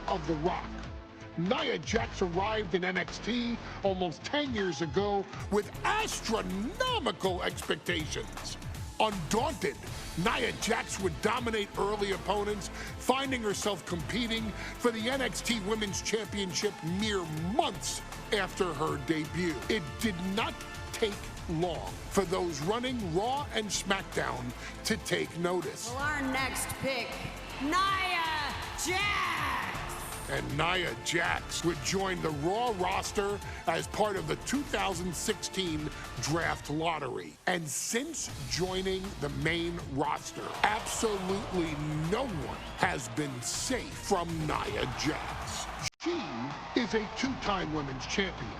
of The Rock. Nia Jax arrived in NXT almost 10 years ago with astronomical expectations. Undaunted, Nia Jax would dominate early opponents, finding herself competing for the NXT Women's Championship mere months after her debut. It did not take long for those running Raw and SmackDown to take notice. Well, our next pick, Nia Jax! And Nia Jax would join the Raw roster as part of the 2016 draft lottery. And since joining the main roster, absolutely no one has been safe from Nia Jax. She is a two-time women's champion.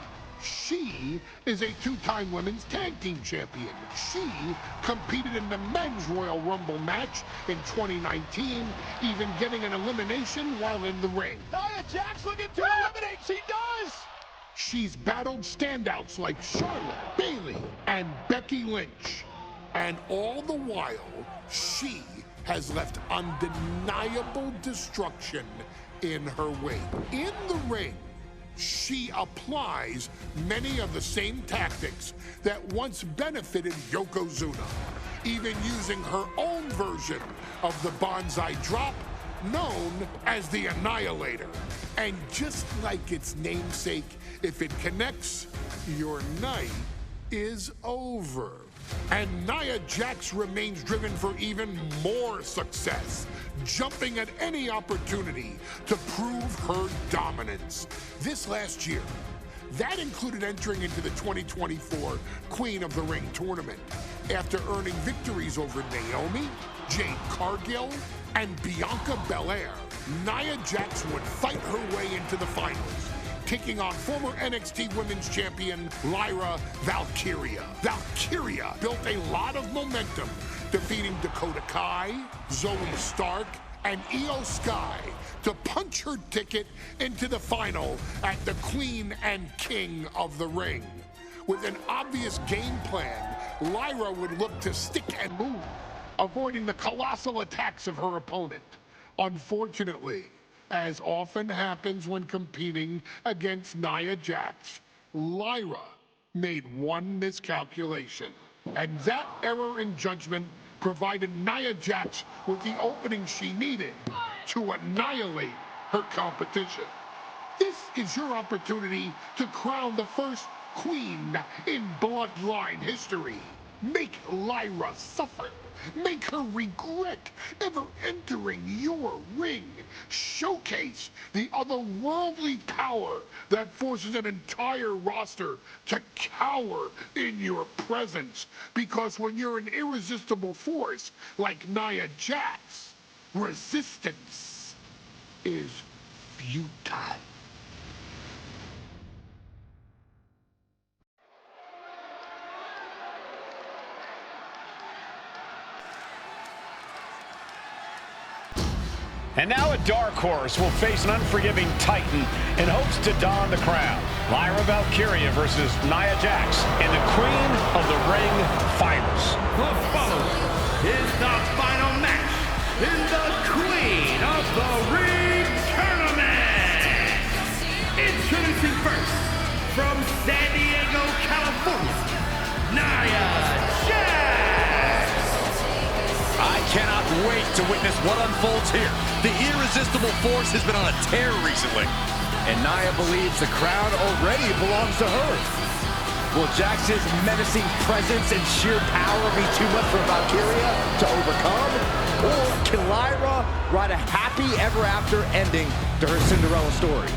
She is a two-time women's tag team champion. She competed in the men's Royal Rumble match in 2019, even getting an elimination while in the ring. Nia Jax looking to eliminate, she does! She's battled standouts like Charlotte, Bayley, and Becky Lynch. And all the while, she has left undeniable destruction in her wake. In the ring, she applies many of the same tactics that once benefited Yokozuna, even using her own version of the Bonsai Drop, known as the Annihilator. And just like its namesake, if it connects, your night is over. And Nia Jax remains driven for even more success, jumping at any opportunity to prove her dominance. This last year, that included entering into the 2024 Queen of the Ring tournament after earning victories over Naomi, Jade Cargill, and Bianca Belair. Nia Jax would fight her way into the finals, taking on former NXT Women's Champion Lyra Valkyria. Valkyria built a lot of momentum, defeating Dakota Kai, Zoe Stark, and Io Sky to punch her ticket into the final at the Queen and King of the Ring. With an obvious game plan, Lyra would look to stick and move, avoiding the colossal attacks of her opponent. Unfortunately, as often happens when competing against Nia Jax, Lyra made one miscalculation. And that error in judgment provided Nia Jax with the opening she needed to annihilate her competition. This is your opportunity to crown the first queen in Bloodline history. Make Lyra suffer. Make her regret ever entering your ring. Showcase the otherworldly power that forces an entire roster to cower in your presence. Because when you're an irresistible force like Nia Jax, resistance is futile. And now a dark horse will face an unforgiving titan in hopes to don the crown. Lyra Valkyria versus Nia Jax in the Queen of the Ring finals. The following is the final match in the Queen of the Ring tournament. Introducing first, from San Diego, California, Nia Jax. I cannot wait to witness what unfolds here. The irresistible force has been on a tear recently. And Nia believes the crown already belongs to her. Will Jax's menacing presence and sheer power be too much for Valkyria to overcome? Or can Lyra write a happy ever after ending to her Cinderella story?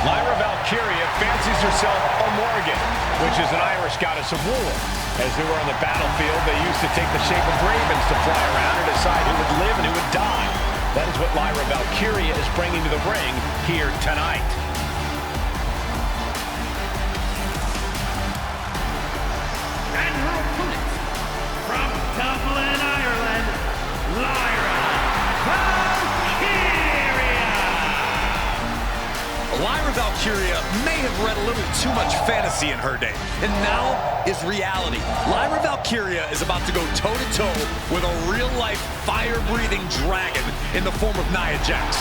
Lyra Valkyria fancies herself a Morgan, which is an Irish goddess of war. As they were on the battlefield, they used to take the shape of ravens to fly around and decide who would live and who would die. That is what Lyra Valkyria is bringing to the ring here tonight. And her opponent, from Dublin, Ireland, Lyra Valkyria. Lyra Valkyria Valkyria may have read a little too much fantasy in her day, and now is reality. Lyra Valkyria is about to go toe-to-toe with a real-life, fire-breathing dragon in the form of Nia Jax.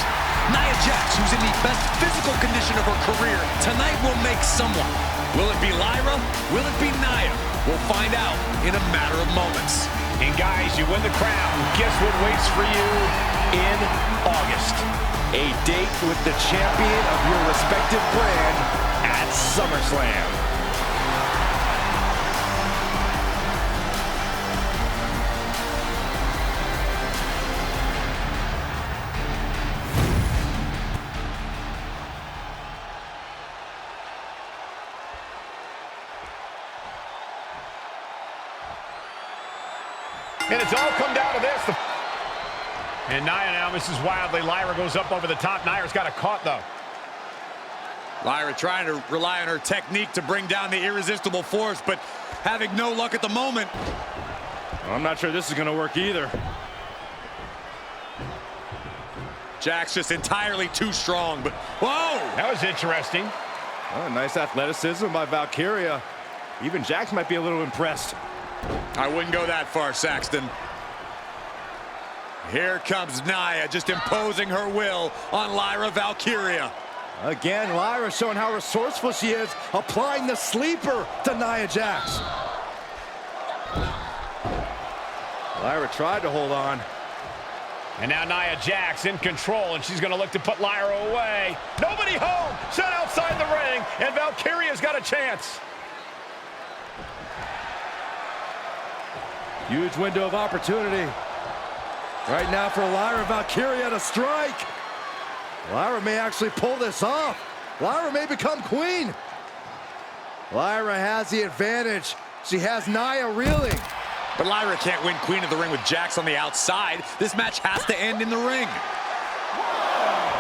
Nia Jax, who's in the best physical condition of her career, tonight will make someone. Will it be Lyra? Will it be Nia? We'll find out in a matter of moments. And guys, you win the crown. Guess what waits for you in August? A date with the champion of your respective brand at SummerSlam. And it's all come down to this. And Nia now misses wildly. Lyra goes up over the top. Nia's got it caught, though. Lyra trying to rely on her technique to bring down the irresistible force, but having no luck at the moment. I'm not sure this is going to work either. Jax just entirely too strong, but whoa! That was interesting. Oh, nice athleticism by Valkyria. Even Jax might be a little impressed. I wouldn't go that far, Saxton. Here comes Nia, just imposing her will on Lyra Valkyria. Again, Lyra showing how resourceful she is, applying the sleeper to Nia Jax. Lyra tried to hold on. And now Nia Jax in control, and she's going to look to put Lyra away. Nobody home, set outside the ring, and Valkyria's got a chance. Huge window of opportunity. Right now for Lyra Valkyria to strike. Lyra may actually pull this off. Lyra may become queen. Lyra has the advantage. She has Nia reeling. But Lyra can't win Queen of the Ring with Jax on the outside. This match has to end in the ring.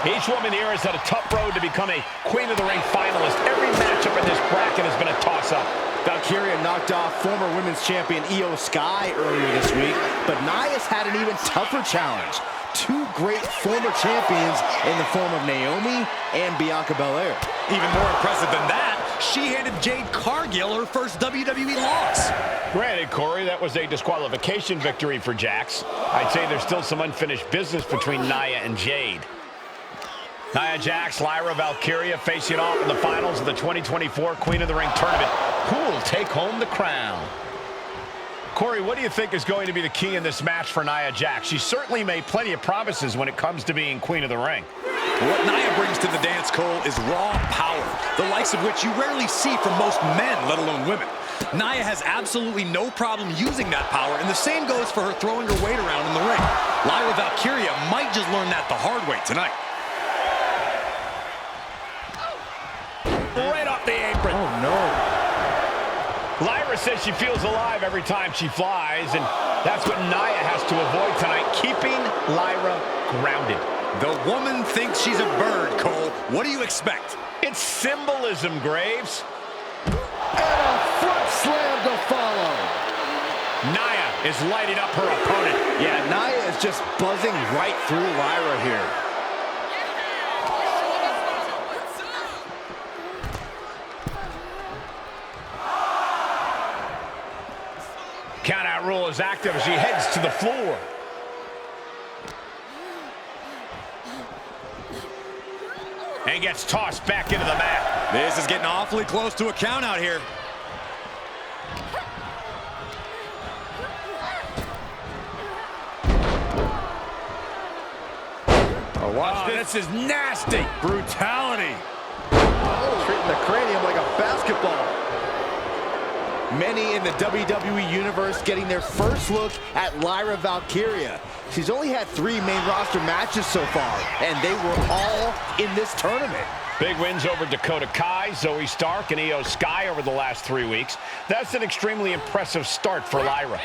Each woman here has had a tough road to become a Queen of the Ring finalist. Every matchup in this bracket has been a toss-up. Valkyria knocked off former women's champion Io Sky earlier this week, but Nia's had an even tougher challenge. Two great former champions in the form of Naomi and Bianca Belair. Even more impressive than that, she handed Jade Cargill her first WWE loss. Granted, Corey, that was a disqualification victory for Jax. I'd say there's still some unfinished business between Nia and Jade. Nia Jax, Lyra Valkyria facing off in the finals of the 2024 Queen of the Ring tournament. Who will take home the crown? Corey, what do you think is going to be the key in this match for Nia Jax? She certainly made plenty of promises when it comes to being Queen of the Ring. What Nia brings to the dance, Cole, is raw power, the likes of which you rarely see from most men, let alone women. Nia has absolutely no problem using that power, and the same goes for her throwing her weight around in the ring. Lyra Valkyria might just learn that the hard way tonight. Right off the apron. Oh, no. Lyra says she feels alive every time she flies, and that's what Nia has to avoid tonight, keeping Lyra grounded. The woman thinks she's a bird, Cole. What do you expect? It's symbolism, Graves. And a foot slam to follow. Nia is lighting up her opponent. Yeah, Nia is just buzzing right through Lyra here. Countout rule is active as she heads to the floor. And gets tossed back into the mat. This is getting awfully close to a countout here. Oh, watch this is nasty. Brutality. Oh, treating the cranium like a basketball. Many in the WWE Universe getting their first look at Lyra Valkyria. She's only had 3 main roster matches so far, and they were all in this tournament. Big wins over Dakota Kai, Zoe Stark, and Io Sky over the last 3 weeks. That's an extremely impressive start for Lyra.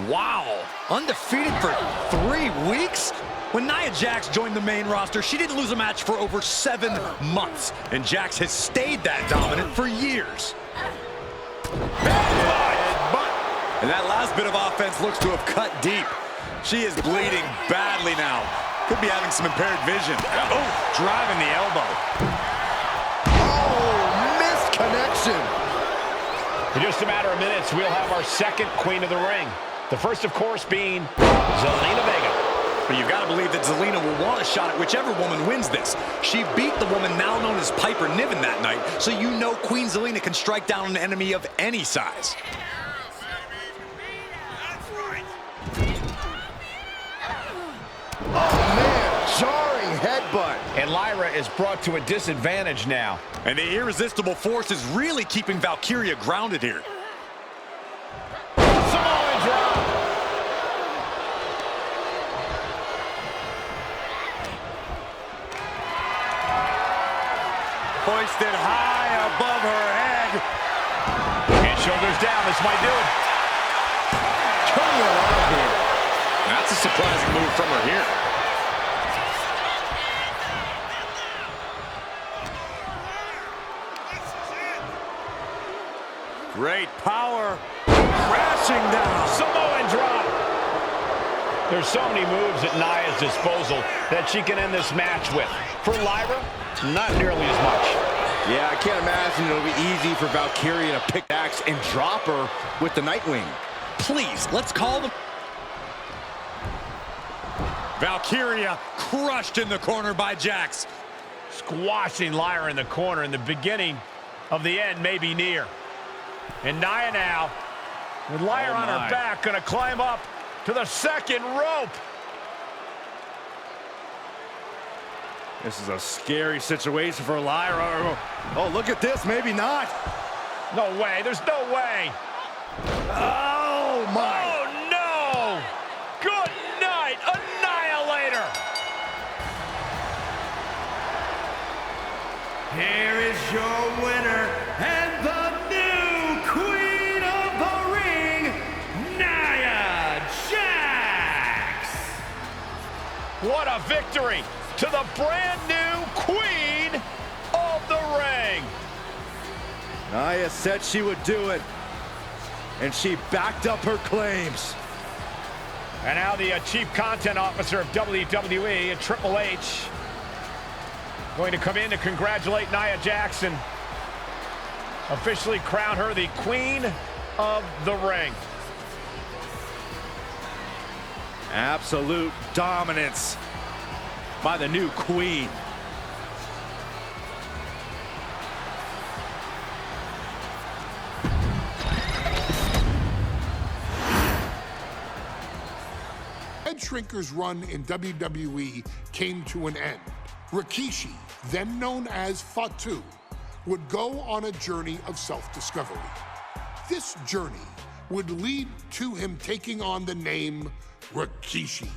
Wow, undefeated for 3 weeks? When Nia Jax joined the main roster, she didn't lose a match for over 7 months, and Jax has stayed that dominant for years. And that last bit of offense looks to have cut deep. She is bleeding badly now. Could be having some impaired vision. Oh, driving the elbow. Oh, In just a matter of minutes, we'll have our second Queen of the Ring. The first, of course, being Zelina Vega. But you've got to believe that Zelina will want a shot at whichever woman wins this. She beat the woman now known as Piper Niven that night, so you know Queen Zelina can strike down an enemy of any size. Oh, man, jarring headbutt. And Lyra is brought to a disadvantage now. And the irresistible force is really keeping Valkyria grounded here. Samoan drop. Hoisted high above her head. And shoulders down. This might do it. Turning around here. That's a surprising move from her here. Great power. Crashing down. Samoan drop. There's so many moves at Nia's disposal that she can end this match with. For Lyra, not nearly as much. Yeah, I can't imagine it'll be easy for Valkyria to pick the axe and drop her with the Nightwing. Please, let's call them. Valkyria crushed in the corner by Jax. Squashing Lyra in the corner, and the beginning of the end may be near. And Nia now, with Lyra on her back, gonna climb up to the second rope. This is a scary situation for Lyra. Oh, look at this. Maybe not. No way. There's no way. Oh, my. Oh, no. Good night, Annihilator. Here is your winner and the new Queen of the Ring, Nia Jax. What a victory to the brand new Queen of the Ring. Nia said she would do it, and she backed up her claims. And now the Chief Content Officer of WWE, Triple H, going to come in to congratulate Nia Jax and officially crown her the Queen of the Ring. Absolute dominance by the new queen. Head Shrinker's run in WWE came to an end. Rikishi, then known as Fatu, would go on a journey of self-discovery. This journey would lead to him taking on the name Rikishi,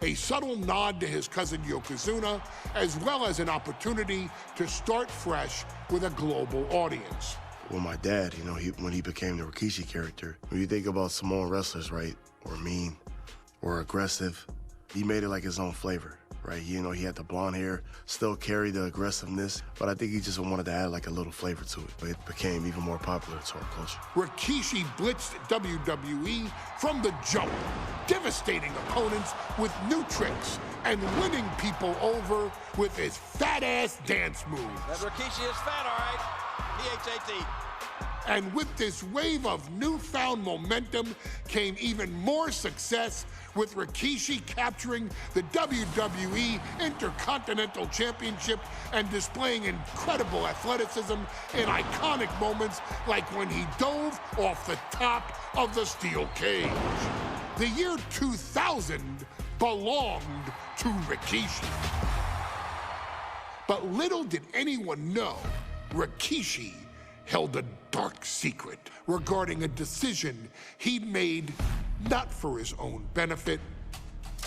a subtle nod to his cousin Yokozuna, as well as an opportunity to start fresh with a global audience. Well, my dad, you know, when he became the Rikishi character, when you think about Samoan wrestlers, right, or mean, or aggressive, he made it like his own flavor, right? You know, he had the blonde hair, still carried the aggressiveness, but I think he just wanted to add like a little flavor to it. But it became even more popular to our culture. Rikishi blitzed WWE from the jump, devastating opponents with new tricks and winning people over with his fat-ass dance moves. That Rikishi is fat, all right. P-H-A-T. And with this wave of newfound momentum came even more success, with Rikishi capturing the WWE Intercontinental Championship and displaying incredible athleticism in iconic moments like when he dove off the top of the steel cage. The year 2000 belonged to Rikishi. But little did anyone know, Rikishi held a dark secret regarding a decision he'd made not for his own benefit,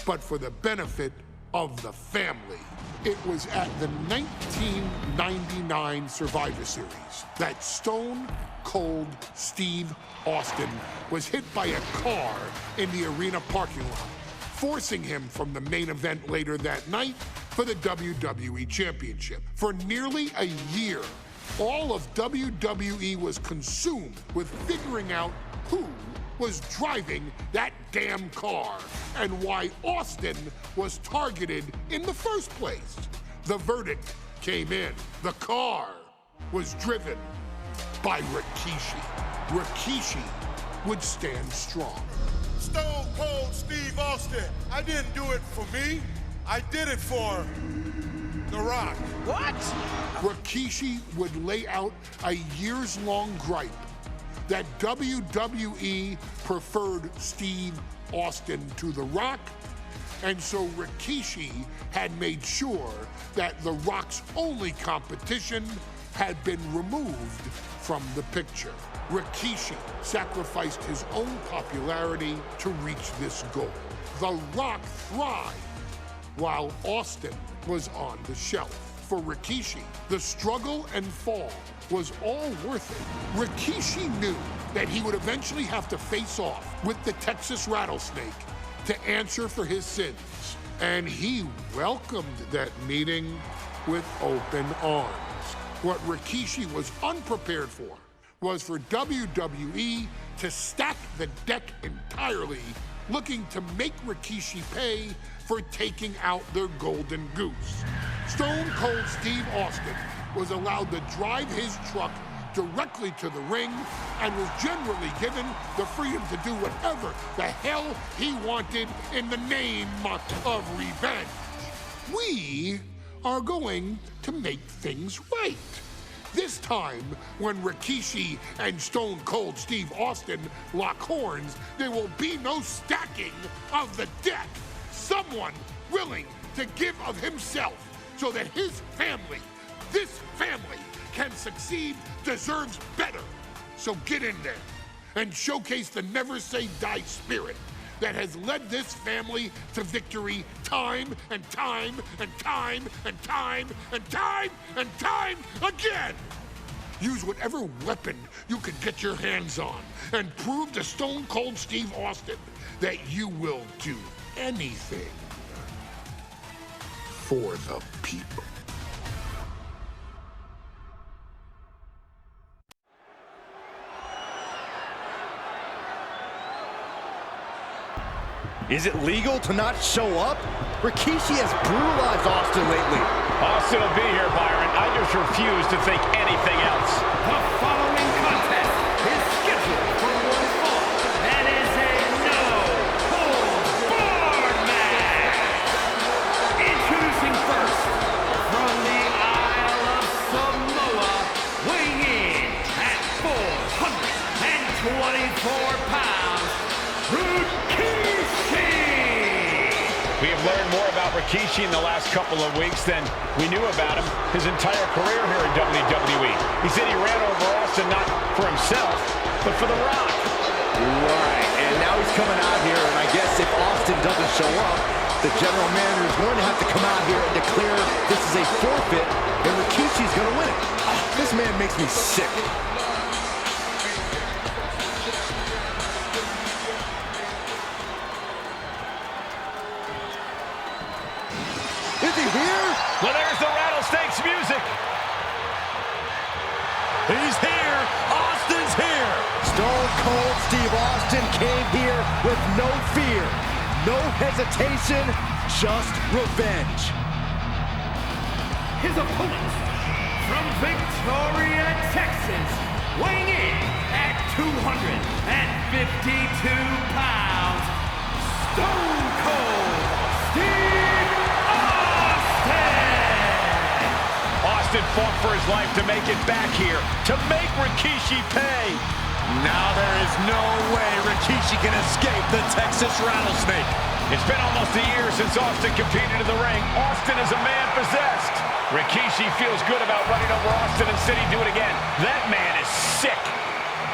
but for the benefit of the family. It was at the 1999 Survivor Series that Stone Cold Steve Austin was hit by a car in the arena parking lot, forcing him from the main event later that night for the WWE Championship. For nearly a year, all of WWE was consumed with figuring out who was driving that damn car and why Austin was targeted in the first place. The verdict came in. The car was driven by Rikishi. Rikishi would stand strong. Stone Cold Steve Austin. I didn't do it for me. I did it for The Rock. What? Rikishi would lay out a years-long gripe that WWE preferred Steve Austin to The Rock, and so Rikishi had made sure that The Rock's only competition had been removed from the picture. Rikishi sacrificed his own popularity to reach this goal. The Rock thrived while Austin was on the shelf. For Rikishi, the struggle and fall was all worth it. Rikishi knew that he would eventually have to face off with the Texas Rattlesnake to answer for his sins, and he welcomed that meeting with open arms. What Rikishi was unprepared for was for WWE to stack the deck entirely, looking to make Rikishi pay for taking out their golden goose. Stone Cold Steve Austin was allowed to drive his truck directly to the ring and was generally given the freedom to do whatever the hell he wanted in the name of revenge. We are going to make things right. This time, when Rikishi and Stone Cold Steve Austin lock horns, there will be no stacking of the deck. Someone willing to give of himself so that his family, this family, can succeed, deserves better. So get in there and showcase the never say die spirit that has led this family to victory time and time and time and time and time and time again. Use whatever weapon you can get your hands on and prove to Stone Cold Steve Austin that you will do anything for the people. Is it legal to not show up? Rikishi has brutalized Austin lately. Austin will be here, Byron. I just refuse to think anything else. The following contest is scheduled for one fall and is a no-holds-barred match. Introducing first, from the Isle of Samoa, weighing in at 424 pounds, Rikishi! We have learned more about Rikishi in the last couple of weeks than we knew about him his entire career here in WWE. He said he ran over Austin not for himself, but for The Rock. Right, and now he's coming out here, and I guess if Austin doesn't show up, the general manager is going to have to come out here and declare this is a forfeit, and Rikishi's going to win it. This man makes me sick. Is he here? Well, there's the Rattlesnake's music. He's here. Austin's here. Stone Cold Steve Austin came here with no fear, no hesitation, just revenge. His opponent, from Victoria, Texas, weighing in at 252 pounds, Stone Cold Steve Austin fought for his life to make it back here, to make Rikishi pay. Now there is no way Rikishi can escape the Texas Rattlesnake. It's been almost a year since Austin competed in the ring. Austin is a man possessed. Rikishi feels good about running over Austin and said he'd do it again. That man is sick.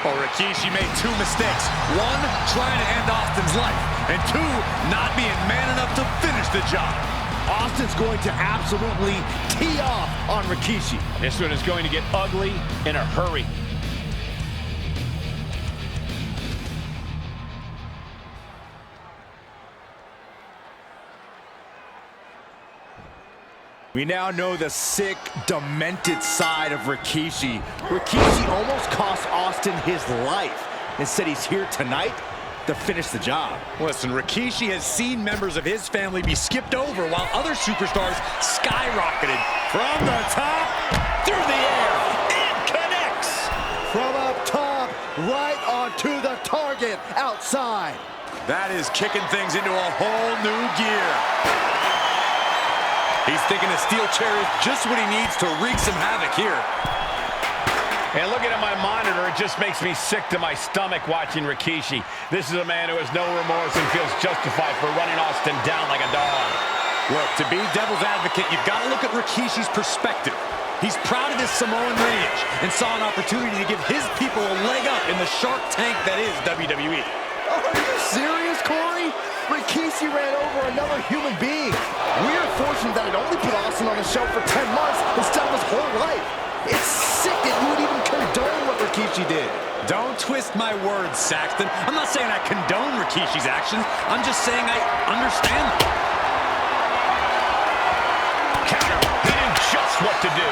Well, Rikishi made two mistakes. One, trying to end Austin's life. And two, not being man enough to finish the job. Austin's going to absolutely tee off on Rikishi. This one is going to get ugly in a hurry. We now know the sick, demented side of Rikishi. Rikishi almost cost Austin his life and said he's here tonight to finish the job. Listen, Rikishi has seen members of his family be skipped over while other superstars skyrocketed. From the top, through the air, it connects! From up top, right onto the target outside. That is kicking things into a whole new gear. He's thinking a steel chair is just what he needs to wreak some havoc here. And looking at my monitor, it just makes me sick to my stomach watching Rikishi. This is a man who has no remorse and feels justified for running Austin down like a dog. Look, to be devil's advocate, you've got to look at Rikishi's perspective. He's proud of his Samoan lineage and saw an opportunity to give his people a leg up in the shark tank that is WWE. Are you serious, Corey? Rikishi ran over another human being. We are fortunate that it only put Austin on the shelf for 10 months instead of his whole life. It's sick that you would even condone what Rikishi did. Don't twist my words, Saxton. I'm not saying I condone Rikishi's actions. I'm just saying I understand them. Counter. He knew just what to do.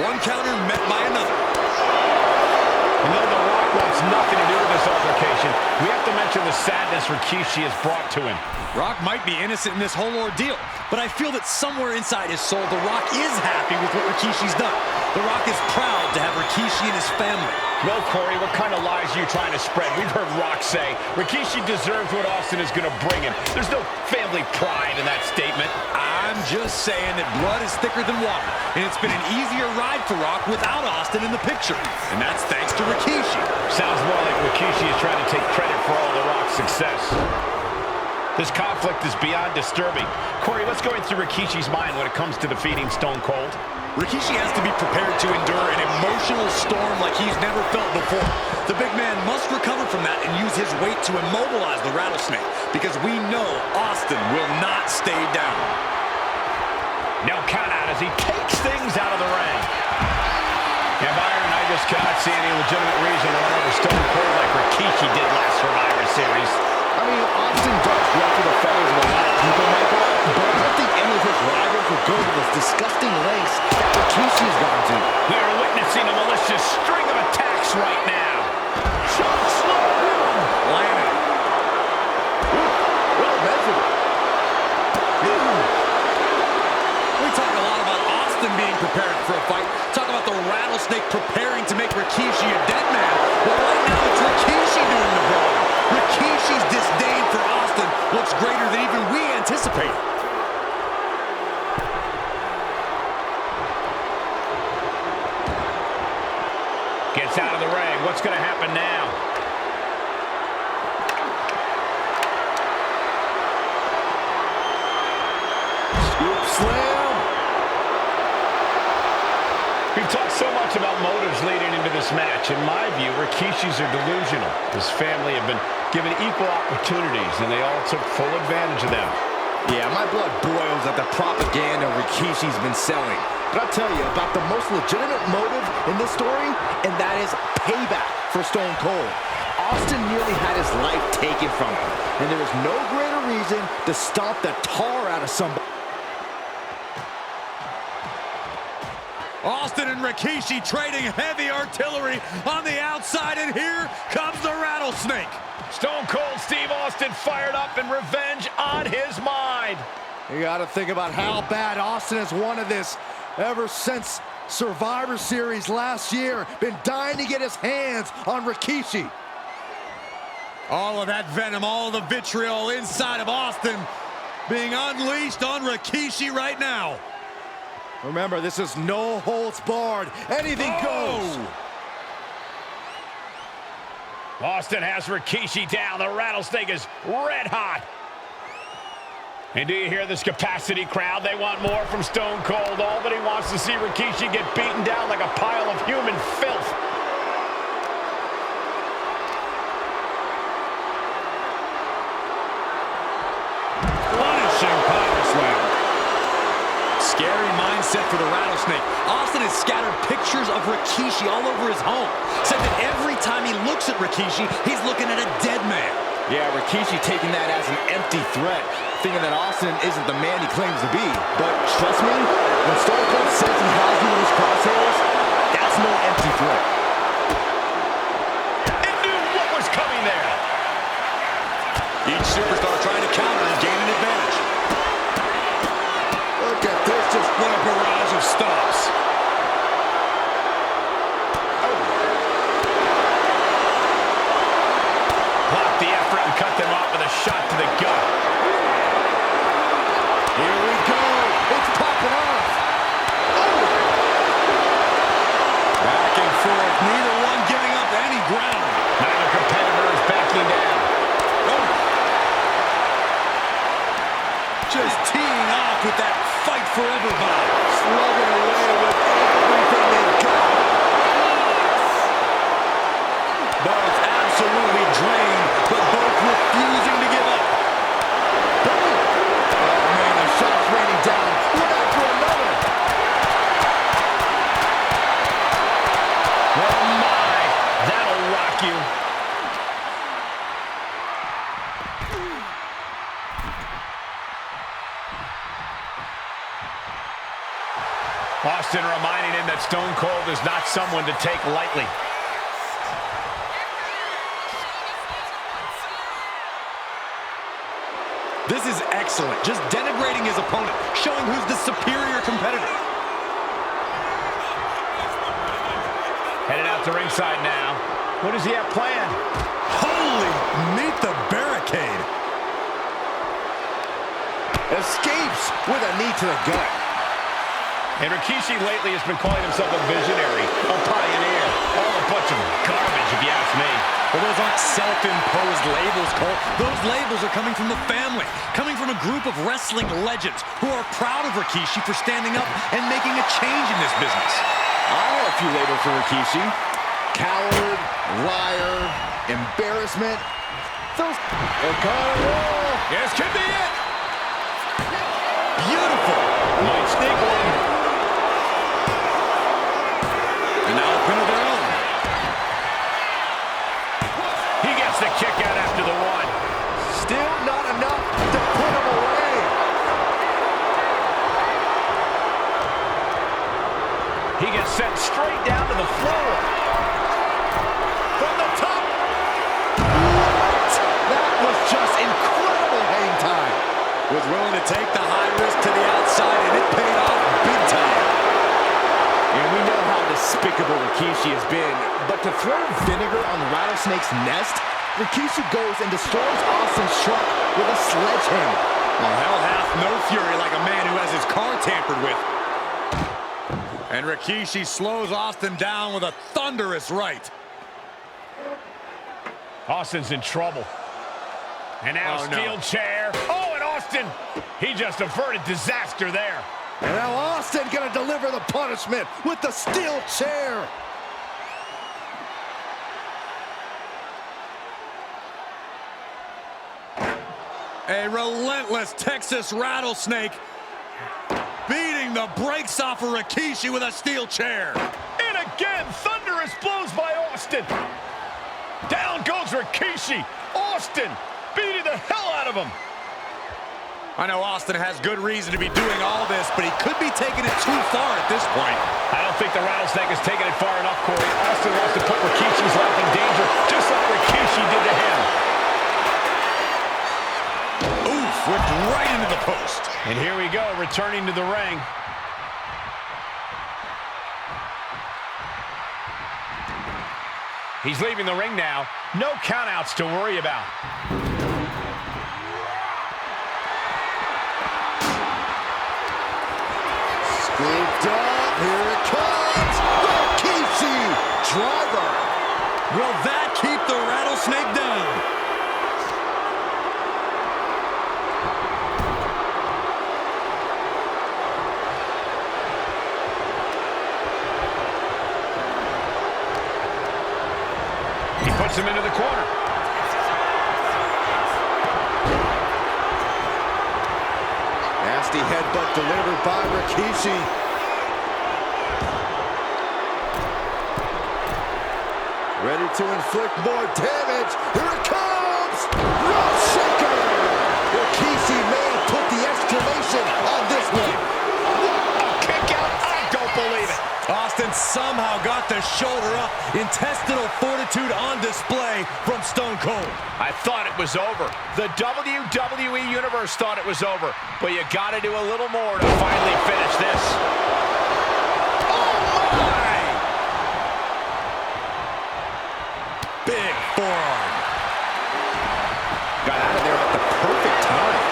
One counter met by another. And though The Rock wants nothing to do with this altercation, we have to mention the sadness Rikishi has brought to him. Rock might be innocent in this whole ordeal, but I feel that somewhere inside his soul, The Rock is happy with what Rikishi's done. The Rock is proud to have Rikishi and his family. Well, Corey, what kind of lies are you trying to spread? We've heard Rock say Rikishi deserves what Austin is going to bring him. There's no family pride in that statement. I'm just saying that blood is thicker than water, and it's been an easier ride for Rock without Austin in the picture, and that's thanks to Rikishi. Sounds more like Rikishi is trying to take credit for all The Rock's success. This conflict is beyond disturbing. Corey, what's going through Rikishi's mind when it comes to defeating Stone Cold? Rikishi has to be prepared to endure an emotional storm like he's never felt before. The big man must recover from that and use his weight to immobilize the rattlesnake, because we know Austin will not stay down. No count out as he takes things out of the ring. And Byron, I just cannot see any legitimate reason to run over Stone Cold like Rikishi did last Survivor Series. I mean, Austin does ruffle the feathers of a lot of people, Michael, but I don't think any of his rivals will go to those disgusting lengths that Rikishi's gone to. We are witnessing a malicious string of attacks right now. Shot slam! Landed. Well measured. We talk a lot about Austin being prepared for a fight. Talk about the rattlesnake preparing to make Rikishi a dead man. Well, right now it's Rikishi doing the brawling. Rikishi's disdain for Austin looks greater than even we anticipated. Gets out of the ring. What's going to happen now? Scoop slam. We've talked so much about motives leading into this match. In my view, Rikishis are delusional. His family have been given equal opportunities, and they all took full advantage of them. Yeah, my blood boils at the propaganda Rikishi's been selling. But I'll tell you about the most legitimate motive in this story, and that is payback for Stone Cold. Austin nearly had his life taken from him, and there was no greater reason to stomp the tar out of somebody. Austin and Rikishi trading heavy artillery on the outside, and here comes the rattlesnake. Stone Cold Steve Austin fired up and revenge on his mind. You got to think about how bad Austin has wanted this ever since Survivor Series last year. Been dying to get his hands on Rikishi. All of that venom, all of the vitriol inside of Austin being unleashed on Rikishi right now. Remember, this is no holds barred. Anything goes. Austin has Rikishi down. The rattlesnake is red hot. And do you hear this capacity crowd? They want more from Stone Cold. All that he wants to see Rikishi get beaten down like a pile of human filth. Punishing power slam. Scary mindset for the rattlesnake. Austin has scattered pictures of Rikishi all over his home. Said that every time he looks at Rikishi, he's looking at a dead man. Yeah, Rikishi taking that as an empty threat, thinking that Austin isn't the man he claims to be. But trust me, when Stone Cold says he has you in his crosshairs, that's no empty threat. It knew what was coming there. Each superstar trying to counter and gain an advantage. Look at this, just What a barrage of stomps. Both absolutely drained, but both refusing to give up. Oh, man, the shot's raining down. One after another. Oh, my. That'll rock you. Austin reminding him that Stone Cold is not someone to take lightly. This is excellent. Just denigrating his opponent, showing who's the superior competitor. Headed out to ringside now. What does he have planned? Holy, meet the barricade. Escapes with a knee to the gut. And Rikishi lately has been calling himself a visionary, a pioneer. All a bunch of garbage, if you ask me. Well, those aren't self-imposed labels, Cole. Those labels are coming from the family, coming from a group of wrestling legends who are proud of Rikishi for standing up and making a change in this business. I have a few labels for Rikishi. Coward, liar, embarrassment. Those O'Connor. This could be it. Beautiful. Might sneak one. And now a pin of their own. He gets the kick out after the one. Still not enough to put him away. He gets sent straight down to the floor. From the top. What? That was just incredible hang time. Was willing to take the high risk to the outside, and it paid off big time. And we know how despicable Rikishi has been, but to throw vinegar on the rattlesnake's nest, Rikishi goes and destroys Austin's truck with a sledgehammer. Well, hell hath no fury like a man who has his car tampered with. And Rikishi slows Austin down with a thunderous right. Austin's in trouble. And now steel chair. Oh, and Austin, he just averted disaster there. And now Austin gonna deliver the punishment with the steel chair. A relentless Texas rattlesnake beating the brakes off of Rikishi with a steel chair. And again, thunderous blows by Austin. Down goes Rikishi. Austin beating the hell out of him. I know Austin has good reason to be doing all this, but he could be taking it too far at this point. I don't think the rattlesnake has taken it far enough, Corey. Austin wants to put Rikishi's life in danger, just like Rikishi did to him. Oof, whipped right into the post. And here we go, returning to the ring. He's leaving the ring now. No countouts to worry about. Scooped up, here it comes. Rikishi, driver. Will that keep the rattlesnake down? He puts him into the corner. Nasty headbutt delivered by Rikishi. Ready to inflict more damage. Here it comes! Rough shaker! Rikishi may have put the exclamation on this one. A kick out. I don't believe it. Austin somehow got the shoulder up. Intestinal fortitude on display from Stone Cold. I thought it was over. The WWE Universe thought it was over. But you got to do a little more to finally finish this. Oh, my! Big forearm. Got out of there at the perfect time.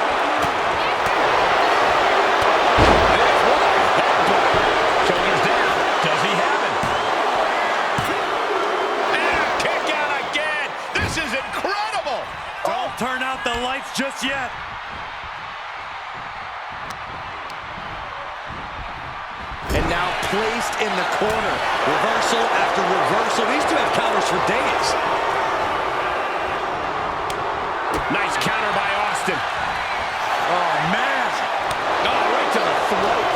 Shoulders down. Does he have it? And a kick out again. This is incredible. Don't turn out the lights just yet. And and now placed in the corner. Reversal after reversal. These two have counters for days. Nice counter by Austin. Oh, man. Oh, right to the throat.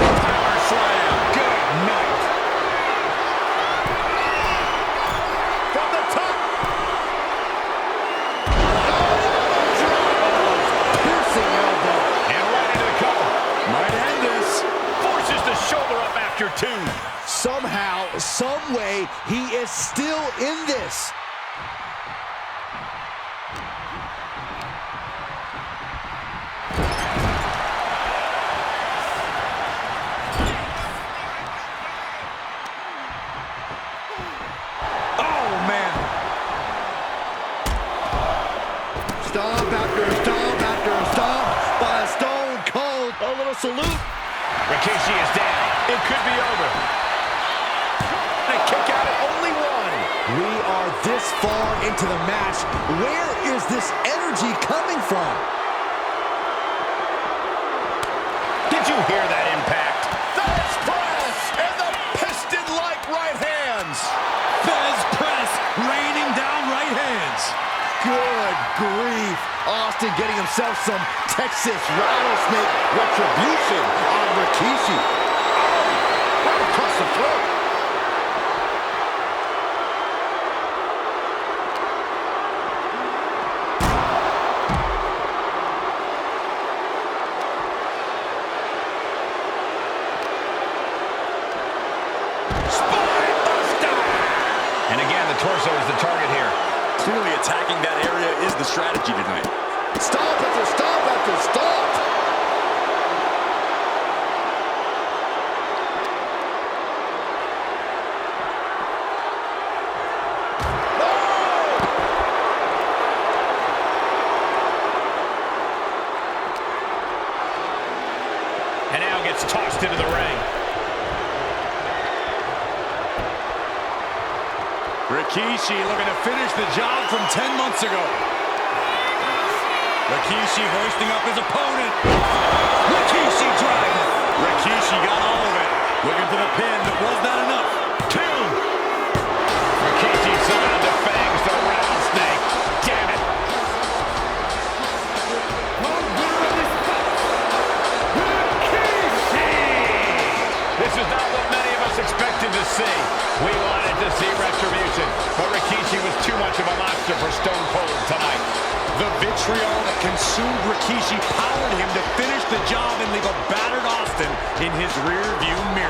Power slam. Good night. From the top. Piercing elbow. And right into the cover. Might end this. Forces the shoulder up after 2. Somehow, some way, he is still in this. Oh, man. Stomp after stomp after stomp by a Stone Cold. A little salute. Rikishi is down. It could be over. A kick out at only 1. We are this far into the match. Where is this energy coming from? Did you hear that impact? Fez press and the piston-like right hands. Fez press, raining down right hands. Good grief. Austin getting himself some Texas rattlesnake retribution on Rikishi. Oh, right across the throat. And again, the torso is the target here. Clearly attacking that area is the strategy tonight. Stomp after stomp after stomp. And now gets tossed into the ring. Rikishi looking to finish the job from 10 months ago. Rikishi hoisting up his opponent. Rikishi driving. Rikishi got all of it. Looking for the pin, but was not enough. 2. Rikishi summoned the fangs, the rattlesnake. Damn it. This is not what many of us expected to see. We wanted to see retribution, but Rikishi was too much of a monster for Stone Cold tonight. The vitriol that consumed Rikishi powered him to finish the job and leave a battered Austin in his rear-view mirror.